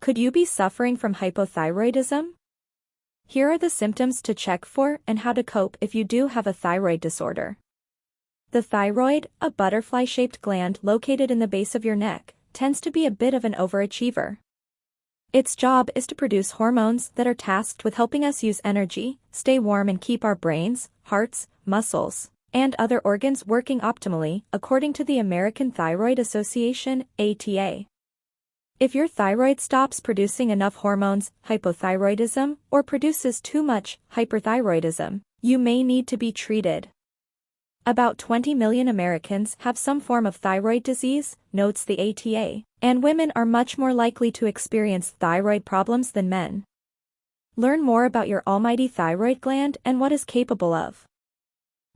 Could you be suffering from hypothyroidism? Here are the symptoms to check for and how to cope if you do have a thyroid disorder. The thyroid, a butterfly-shaped gland located in the base of your neck, tends to be a bit of an overachiever. Its job is to produce hormones that are tasked with helping us use energy, stay warm and keep our brains, hearts, muscles, and other organs working optimally, according to the American Thyroid Association, ATA. If your thyroid stops producing enough hormones, hypothyroidism, or produces too much, hyperthyroidism, you may need to be treated. About 20 million Americans have some form of thyroid disease, notes the ATA, and women are much more likely to experience thyroid problems than men. Learn more about your almighty thyroid gland and what it's capable of.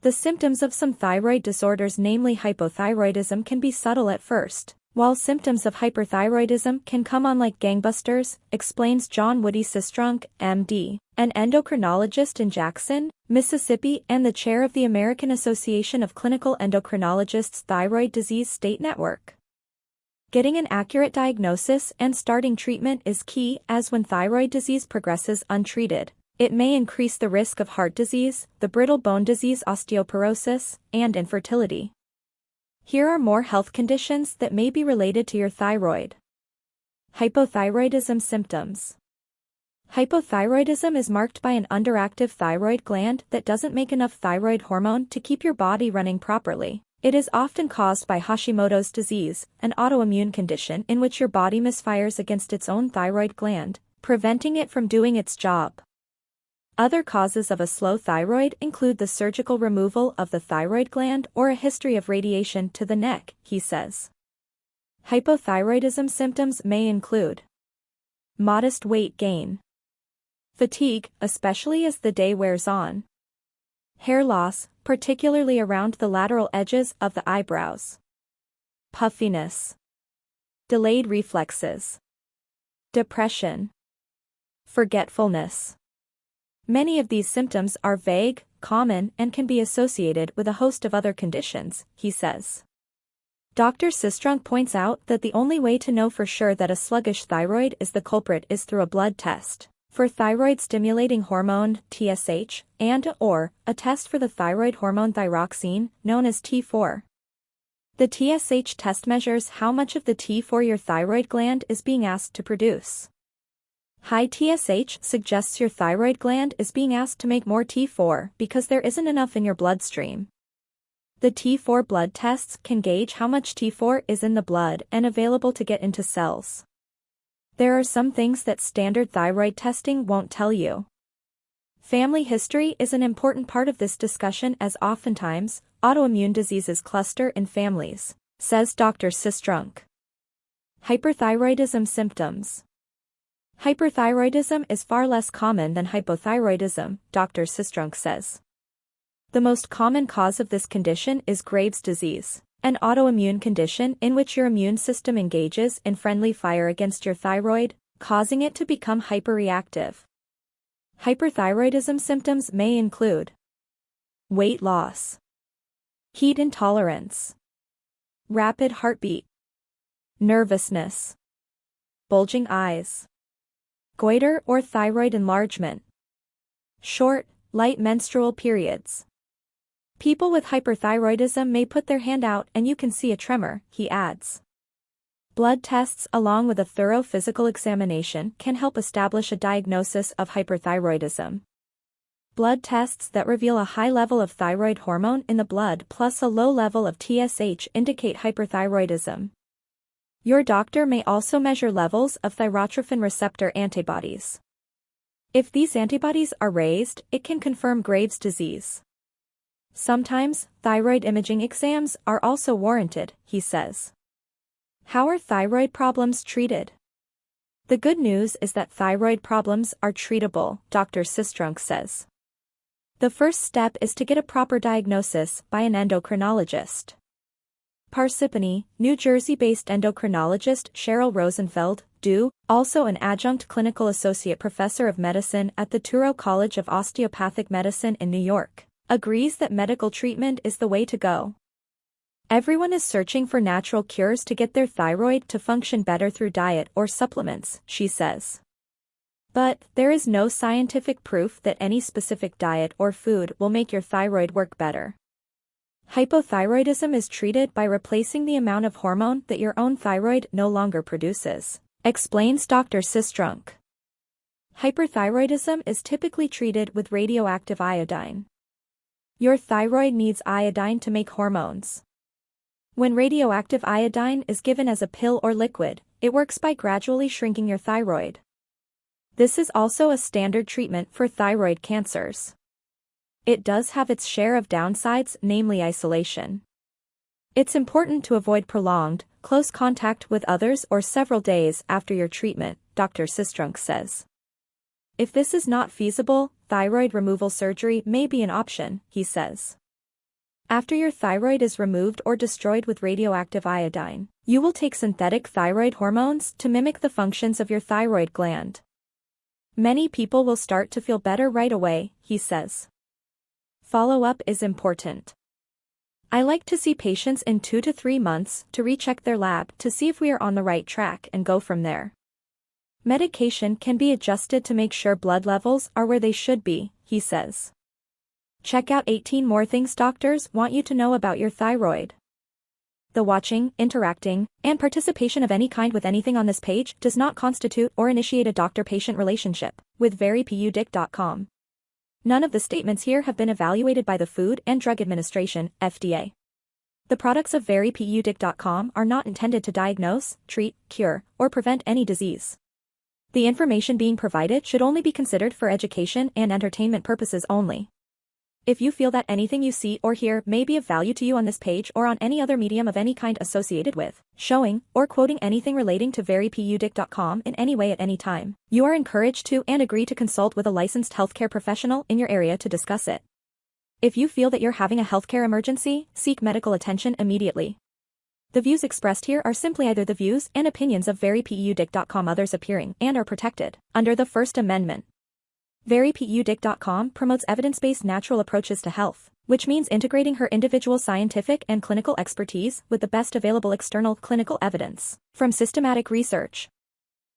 The symptoms of some thyroid disorders, namely hypothyroidism, can be subtle at first, while symptoms of hyperthyroidism can come on like gangbusters, explains John Woody Sistrunk, MD, an endocrinologist in Jackson, Mississippi and the chair of the American Association of Clinical Endocrinologists' Thyroid Disease State Network. Getting an accurate diagnosis and starting treatment is key, as when thyroid disease progresses untreated, it may increase the risk of heart disease, the brittle bone disease osteoporosis, and infertility. Here are more health conditions that may be related to your thyroid. Hypothyroidism symptoms. Hypothyroidism is marked by an underactive thyroid gland that doesn't make enough thyroid hormone to keep your body running properly. It is often caused by Hashimoto's disease, an autoimmune condition in which your body misfires against its own thyroid gland, preventing it from doing its job. Other causes of a slow thyroid include the surgical removal of the thyroid gland or a history of radiation to the neck, he says. Hypothyroidism symptoms may include modest weight gain, fatigue, especially as the day wears on, hair loss, particularly around the lateral edges of the eyebrows, puffiness, delayed reflexes, depression, forgetfulness. Many of these symptoms are vague, common, and can be associated with a host of other conditions, he says. Dr. Sistrunk points out that the only way to know for sure that a sluggish thyroid is the culprit is through a blood test for thyroid-stimulating hormone, TSH, and/or a test for the thyroid hormone thyroxine, known as T4. The TSH test measures how much of the T4 your thyroid gland is being asked to produce. High TSH suggests your thyroid gland is being asked to make more T4 because there isn't enough in your bloodstream. The T4 blood tests can gauge how much T4 is in the blood and available to get into cells. There are some things that standard thyroid testing won't tell you. Family history is an important part of this discussion, as oftentimes, autoimmune diseases cluster in families, says Dr. Sistrunk. Hyperthyroidism symptoms. Hyperthyroidism is far less common than hypothyroidism, Dr. Sistrunk says. The most common cause of this condition is Graves' disease, an autoimmune condition in which your immune system engages in friendly fire against your thyroid, causing it to become hyperreactive. Hyperthyroidism symptoms may include weight loss, heat intolerance, rapid heartbeat, nervousness, bulging eyes, goiter or thyroid enlargement, short, light menstrual periods. People with hyperthyroidism may put their hand out and you can see a tremor, he adds. Blood tests along with a thorough physical examination can help establish a diagnosis of hyperthyroidism. Blood tests that reveal a high level of thyroid hormone in the blood plus a low level of TSH indicate hyperthyroidism. Your doctor may also measure levels of thyrotrophin receptor antibodies. If these antibodies are raised, it can confirm Graves' disease. Sometimes, thyroid imaging exams are also warranted, he says. How are thyroid problems treated? The good news is that thyroid problems are treatable, Dr. Sistrunk says. The first step is to get a proper diagnosis by an endocrinologist. Parsippany, New Jersey-based endocrinologist Cheryl Rosenfeld, DO, also an adjunct clinical associate professor of medicine at the Touro College of Osteopathic Medicine in New York, agrees that medical treatment is the way to go. Everyone is searching for natural cures to get their thyroid to function better through diet or supplements, she says. But there is no scientific proof that any specific diet or food will make your thyroid work better. Hypothyroidism is treated by replacing the amount of hormone that your own thyroid no longer produces, explains Dr. Sistrunk. Hyperthyroidism is typically treated with radioactive iodine. Your thyroid needs iodine to make hormones. When radioactive iodine is given as a pill or liquid, it works by gradually shrinking your thyroid. This is also a standard treatment for thyroid cancers. It does have its share of downsides, namely isolation. It's important to avoid prolonged, close contact with others or several days after your treatment, Dr. Sistrunk says. If this is not feasible, thyroid removal surgery may be an option, he says. After your thyroid is removed or destroyed with radioactive iodine, you will take synthetic thyroid hormones to mimic the functions of your thyroid gland. Many people will start to feel better right away, he says. Follow-up is important. I like to see patients in 2 to 3 months to recheck their lab to see if we are on the right track and go from there. Medication can be adjusted to make sure blood levels are where they should be, he says. Check out 18 more things doctors want you to know about your thyroid. The watching, interacting, and participation of any kind with anything on this page does not constitute or initiate a doctor-patient relationship with verypudic.com. None of the statements here have been evaluated by the Food and Drug Administration, FDA. The products of verypudic.com are not intended to diagnose, treat, cure, or prevent any disease. The information being provided should only be considered for education and entertainment purposes only. If you feel that anything you see or hear may be of value to you on this page or on any other medium of any kind associated with, showing, or quoting anything relating to verypudic.com in any way at any time, you are encouraged to and agree to consult with a licensed healthcare professional in your area to discuss it. If you feel that you're having a healthcare emergency, seek medical attention immediately. The views expressed here are simply either the views and opinions of verypudic.com, others appearing and are protected under the First Amendment. Verypudic.com promotes evidence-based natural approaches to health, which means integrating her individual scientific and clinical expertise with the best available external clinical evidence from systematic research.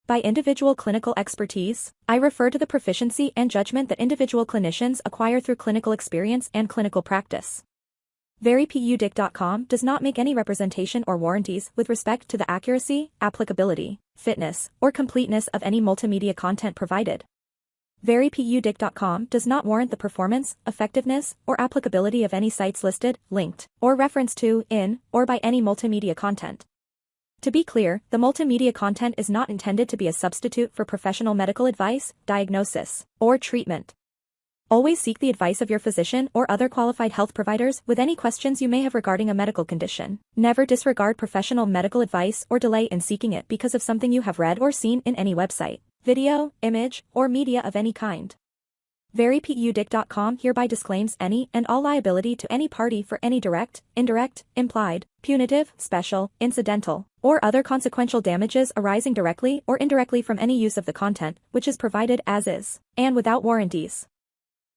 By individual clinical expertise, I refer to the proficiency and judgment that individual clinicians acquire through clinical experience and clinical practice. Verypudic.com does not make any representation or warranties with respect to the accuracy, applicability, fitness, or completeness of any multimedia content provided. Verypudic.com does not warrant the performance, effectiveness, or applicability of any sites listed, linked, or referenced to, in, or by any multimedia content. To be clear, the multimedia content is not intended to be a substitute for professional medical advice, diagnosis, or treatment. Always seek the advice of your physician or other qualified health providers with any questions you may have regarding a medical condition. Never disregard professional medical advice or delay in seeking it because of something you have read or seen in any website, video, image, or media of any kind. Verypudic.com hereby disclaims any and all liability to any party for any direct, indirect, implied, punitive, special, incidental, or other consequential damages arising directly or indirectly from any use of the content, which is provided as is, and without warranties.